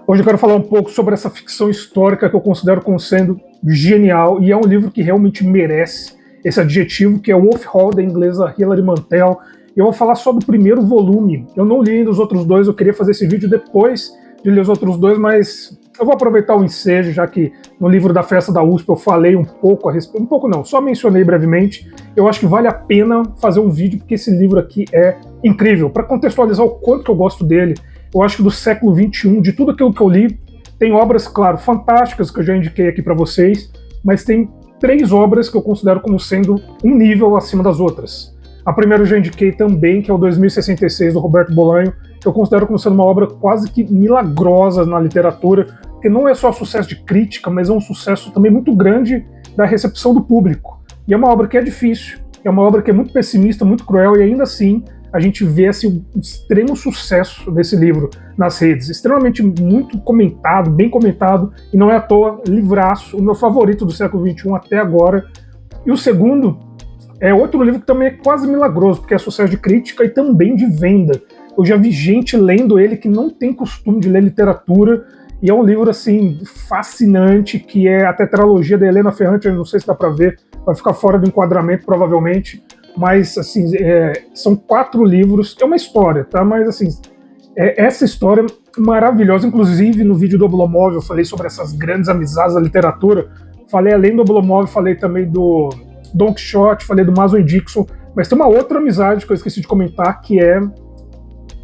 Hoje eu quero falar um pouco sobre essa ficção histórica que eu considero como sendo genial, e é um livro que realmente merece esse adjetivo, que é Wolf Hall, da inglesa Hilary Mantel. Eu vou falar só do primeiro volume. Eu não li ainda os outros dois, eu queria fazer esse vídeo depois de ler os outros dois, mas eu vou aproveitar o ensejo, já que no livro da festa da USP eu falei um pouco a respeito, um pouco não, só mencionei brevemente. Eu acho que vale a pena fazer um vídeo, porque esse livro aqui é incrível. Para contextualizar o quanto que eu gosto dele, eu acho que do século XXI, de tudo aquilo que eu li, tem obras, claro, fantásticas, que eu já indiquei aqui para vocês, mas tem 3 obras que eu considero como sendo um nível acima das outras. A primeira eu já indiquei também, que é o 2066, do Roberto Bolanho, que eu considero como sendo uma obra quase que milagrosa na literatura, que não é só sucesso de crítica, mas é um sucesso também muito grande da recepção do público. E é uma obra que é difícil, é uma obra que é muito pessimista, muito cruel, e ainda assim a gente vê esse extremo sucesso desse livro nas redes, extremamente muito comentado, bem comentado, e não é à toa, livraço, o meu favorito do século XXI até agora. E o segundo é outro livro que também é quase milagroso, porque é sucesso de crítica e também de venda. Eu já vi gente lendo ele que não tem costume de ler literatura, e é um livro assim fascinante, que é a tetralogia da Helena Ferrante. Eu não sei se dá para ver, vai ficar fora do enquadramento provavelmente, mas assim, são 4 livros, é uma história, tá? Mas assim, essa história maravilhosa. Inclusive no vídeo do Oblomov eu falei sobre essas grandes amizades da literatura, falei além do Oblomov, falei também do Don Quixote, falei do Mason e Dixon, mas tem uma outra amizade que eu esqueci de comentar, que é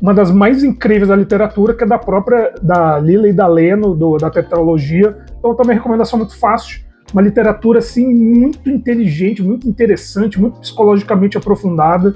uma das mais incríveis da literatura, que é da Lila e da Leno, da tetralogia. Então também recomendação muito fácil, uma literatura assim muito inteligente, muito interessante, muito psicologicamente aprofundada.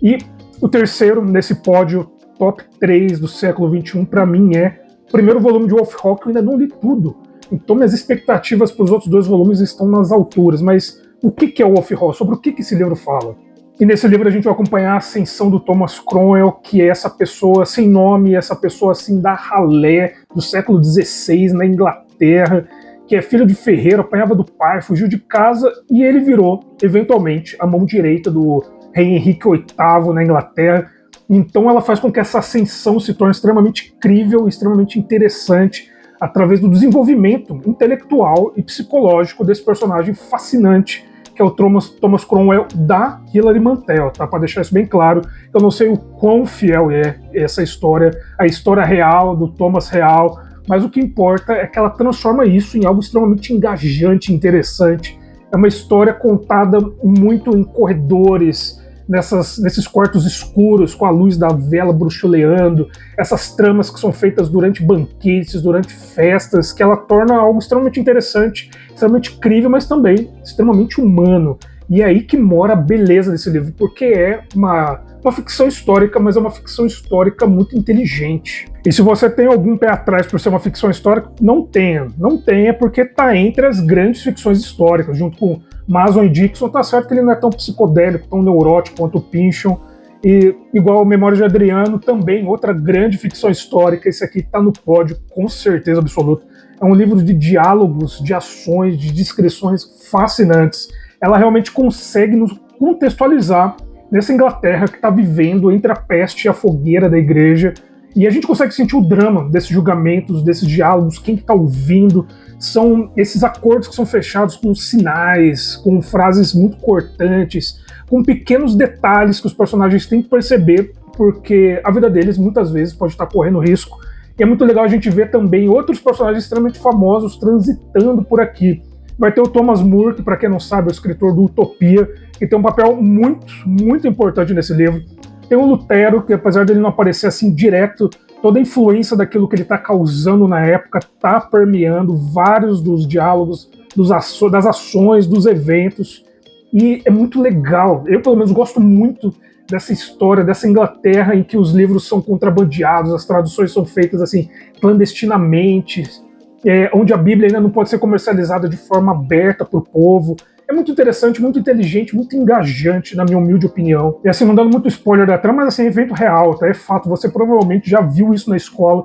E o terceiro nesse pódio, top 3 do século XXI, para mim é o primeiro volume de Wolf Hall, que eu ainda não li tudo, então minhas expectativas para os outros 2 volumes estão nas alturas. Mas o que é o Wolf Hall? Sobre o que esse livro fala? E nesse livro a gente vai acompanhar a ascensão do Thomas Cromwell, que é essa pessoa sem nome, essa pessoa assim da ralé do século XVI na Inglaterra, que é filho de ferreiro, apanhava do pai, fugiu de casa, e ele virou, eventualmente, a mão direita do rei Henrique VIII na Inglaterra. Então ela faz com que essa ascensão se torne extremamente crível, extremamente interessante, através do desenvolvimento intelectual e psicológico desse personagem fascinante, que é o Thomas Cromwell, da Hilary Mantel, tá? Para deixar isso bem claro, eu não sei o quão fiel é essa história, a história real do Thomas real, mas o que importa é que ela transforma isso em algo extremamente engajante, interessante. É uma história contada muito em corredores, nesses quartos escuros, com a luz da vela bruxuleando, essas tramas que são feitas durante banquetes, durante festas, que ela torna algo extremamente interessante, extremamente crível, mas também extremamente humano. E é aí que mora a beleza desse livro, porque é uma ficção histórica, mas é uma ficção histórica muito inteligente. E se você tem algum pé atrás por ser uma ficção histórica, não tenha. Não tenha, porque está entre as grandes ficções históricas, junto com Mason e Dixon. Tá certo que ele não é tão psicodélico, tão neurótico quanto o Pynchon, e igual Memórias de Adriano, também outra grande ficção histórica. Esse aqui está no pódio, com certeza absoluta. É um livro de diálogos, de ações, de descrições fascinantes. Ela realmente consegue nos contextualizar nessa Inglaterra que está vivendo entre a peste e a fogueira da igreja, e a gente consegue sentir o drama desses julgamentos, desses diálogos, quem está ouvindo. São esses acordos que são fechados com sinais, com frases muito cortantes, com pequenos detalhes que os personagens têm que perceber, porque a vida deles muitas vezes pode estar correndo risco. E é muito legal a gente ver também outros personagens extremamente famosos transitando por aqui. Vai ter o Thomas More, que, para quem não sabe, é o escritor do Utopia, que tem um papel muito, muito importante nesse livro. Tem o Lutero, que apesar dele não aparecer assim direto, toda a influência daquilo que ele está causando na época está permeando vários dos diálogos, das ações, dos eventos. E é muito legal. Eu, pelo menos, gosto muito dessa história, dessa Inglaterra em que os livros são contrabandeados, as traduções são feitas assim clandestinamente, onde a Bíblia ainda não pode ser comercializada de forma aberta para o povo. É muito interessante, muito inteligente, muito engajante, na minha humilde opinião. E assim, não dando muito spoiler da trama, mas assim, é evento real, tá? É fato, você provavelmente já viu isso na escola,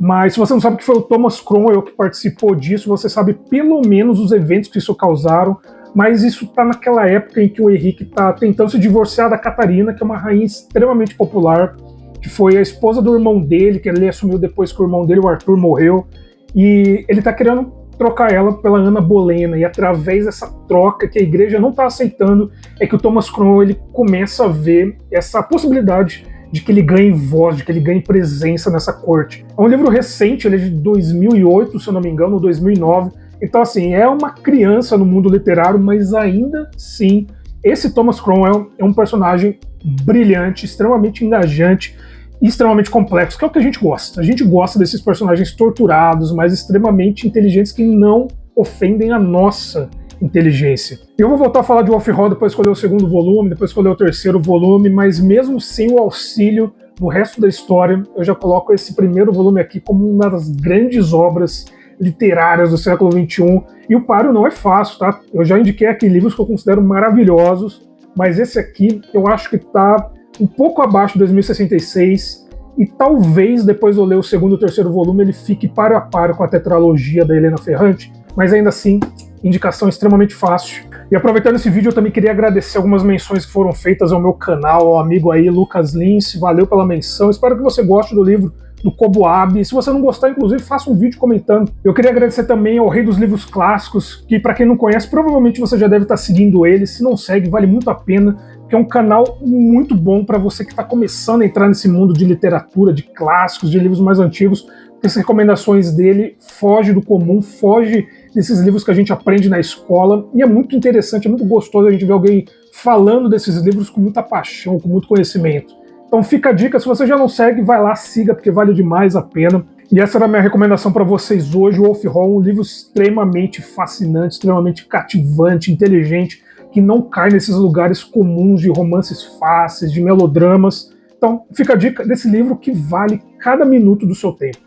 mas se você não sabe que foi o Thomas Cromwell que participou disso, você sabe pelo menos os eventos que isso causaram, mas isso está naquela época em que o Henrique está tentando se divorciar da Catarina, que é uma rainha extremamente popular, que foi a esposa do irmão dele, que ele assumiu depois que o irmão dele, o Arthur, morreu, e ele tá querendo trocar ela pela Ana Bolena, e através dessa troca que a igreja não está aceitando, é que o Thomas Crown ele começa a ver essa possibilidade de que ele ganhe voz, de que ele ganhe presença nessa corte. É um livro recente, ele é de 2008, se eu não me engano, 2009, então assim, é uma criança no mundo literário, mas ainda assim, esse Thomas Crown é um personagem brilhante, extremamente engajante, extremamente complexo, que é o que a gente gosta. A gente gosta desses personagens torturados, mas extremamente inteligentes, que não ofendem a nossa inteligência. Eu vou voltar a falar de Wolf Hall depois escolher o segundo volume, depois escolher o terceiro volume, mas mesmo sem o auxílio do resto da história, eu já coloco esse primeiro volume aqui como uma das grandes obras literárias do século XXI. E o páreo não é fácil, tá? Eu já indiquei aqui livros que eu considero maravilhosos, mas esse aqui eu acho que tá um pouco abaixo de 2066, e talvez depois de eu ler o segundo e o terceiro volume ele fique paro a paro com a tetralogia da Helena Ferrante, mas ainda assim, indicação extremamente fácil. E aproveitando esse vídeo, eu também queria agradecer algumas menções que foram feitas ao meu canal, ao amigo aí, Lucas Lins, valeu pela menção, espero que você goste do livro do Coboab. Se você não gostar, inclusive, faça um vídeo comentando. Eu queria agradecer também ao Rei dos Livros Clássicos, que para quem não conhece, provavelmente você já deve estar seguindo ele, se não segue, vale muito a pena, que é um canal muito bom para você que está começando a entrar nesse mundo de literatura, de clássicos, de livros mais antigos, porque as recomendações dele fogem do comum, foge desses livros que a gente aprende na escola, e é muito interessante, é muito gostoso a gente ver alguém falando desses livros com muita paixão, com muito conhecimento. Então fica a dica, se você já não segue, vai lá, siga, porque vale demais a pena. E essa era a minha recomendação para vocês hoje, o Wolf Hall, um livro extremamente fascinante, extremamente cativante, inteligente, que não cai nesses lugares comuns de romances fáceis, de melodramas. Então fica a dica desse livro que vale cada minuto do seu tempo.